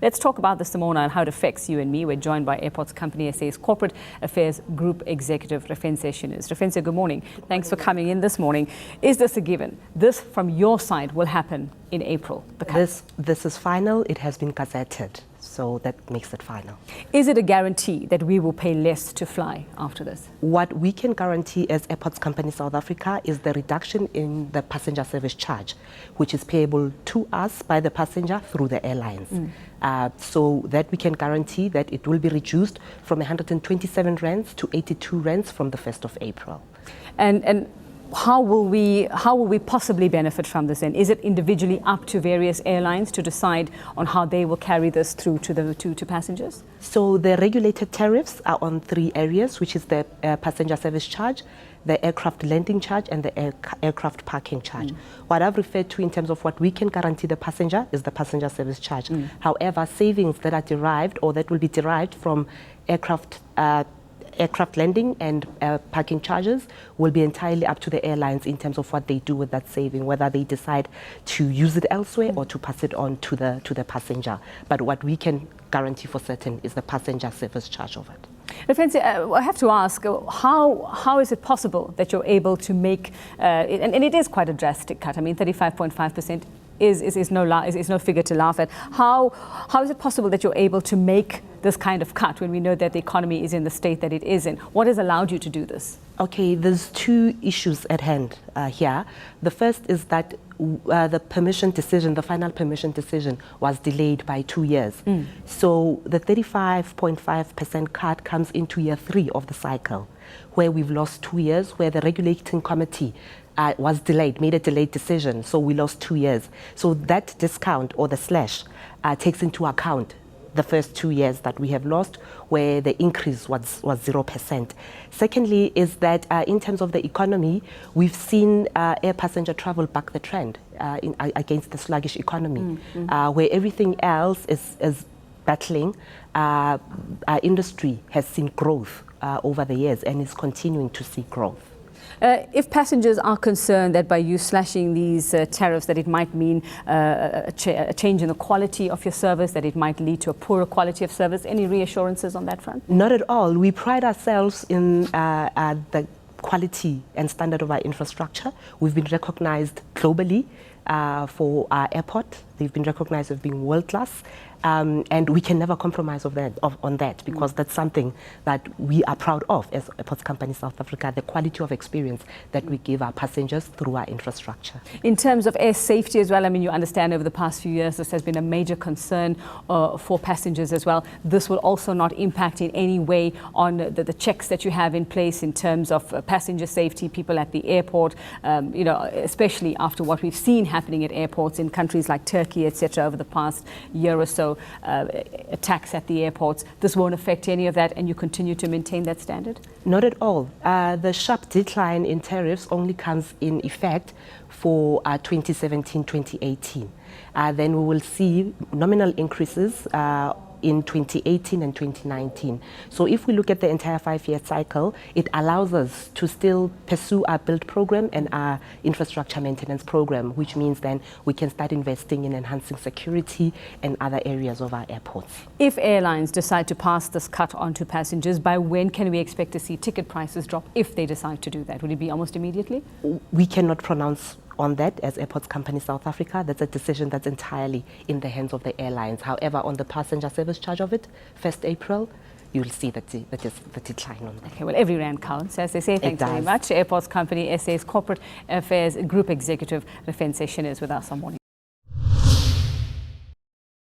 Let's talk about this, Simona, and how it affects you and me. We're joined by Airports Company SA's Corporate Affairs Group Executive, Refense Shinez. Refense, good morning. Thanks for coming in this morning. Is this a given? This, from your side, will happen in April? This is final. It has been gazetted, so that makes it final. Is it a guarantee that we will pay less to fly after this? What we can guarantee as Airports Company South Africa is the reduction in the passenger service charge, which is payable to us by the passenger through the airlines. So that we can guarantee that it will be reduced from 127 rands to 82 rands from the 1st of April. And how will we possibly benefit from this then? Is it individually up to various airlines to decide on how they will carry this through to passengers? So the regulated tariffs are on 3 areas, which is the passenger service charge, the aircraft landing charge, and the aircraft parking charge. What I've referred to in terms of what we can guarantee the passenger is the passenger service charge. However, savings that are derived or that will be derived from aircraft landing and parking charges will be entirely up to the airlines in terms of what they do with that saving, whether they decide to use it elsewhere or to pass it on to the passenger. But what we can guarantee for certain is the passenger service charge of it. Refense, I have to ask, how is it possible that you're able to make, and it is quite a drastic cut, I mean 35.5% is no figure to laugh at. How is it possible that you're able to make this kind of cut when we know that the economy is in the state that it is in? What has allowed you to do this? Okay, there's 2 issues at hand here. The first is that the permission decision, the final permission decision, was delayed by 2 years. So the 35.5% cut comes into year 3 of the cycle, where we've lost 2 years, where the regulating committee was delayed, made a delayed decision, so we lost 2 years. So that discount or the slash takes into account the first 2 years that we have lost, where the increase was 0%. Secondly is that in terms of the economy, we've seen air passenger travel back the trend against the sluggish economy, where everything else is battling. Our industry has seen growth over the years and is continuing to see growth. If passengers are concerned that by you slashing these tariffs that it might mean a change in the quality of your service, that it might lead to a poorer quality of service, any reassurances on that front? Not at all. We pride ourselves in the quality and standard of our infrastructure. We've been recognized globally for our airport. They've been recognized as being world-class. And we can never compromise on that because that's something that we are proud of as Airports Company South Africa, the quality of experience that we give our passengers through our infrastructure. In terms of air safety as well, I mean, you understand over the past few years this has been a major concern for passengers as well. This will also not impact in any way on the checks that you have in place in terms of passenger safety, people at the airport, you know, especially after what we've seen happening at airports in countries like Turkey, etc., over the past year or so. Attacks at the airports. This won't affect any of that, and you continue to maintain that standard? Not at all. The sharp decline in tariffs only comes in effect for 2017-2018. Then we will see nominal increases in 2018 and 2019. So if we look at the entire 5-year cycle, it allows us to still pursue our build program and our infrastructure maintenance program, which means then we can start investing in enhancing security and other areas of our airports. If airlines decide to pass this cut on to passengers, by when can we expect to see ticket prices drop if they decide to do that? Will it be almost immediately? We cannot pronounce on that as Airports Company South Africa. That's a decision that's entirely in the hands of the airlines. However, on the passenger service charge of it, 1st April, you'll see the decline on that. Okay, well, every rand counts, as they say. Thanks very much. Airports Company SA's Corporate Affairs Group Executive, Refense Shinez, with us on Morning.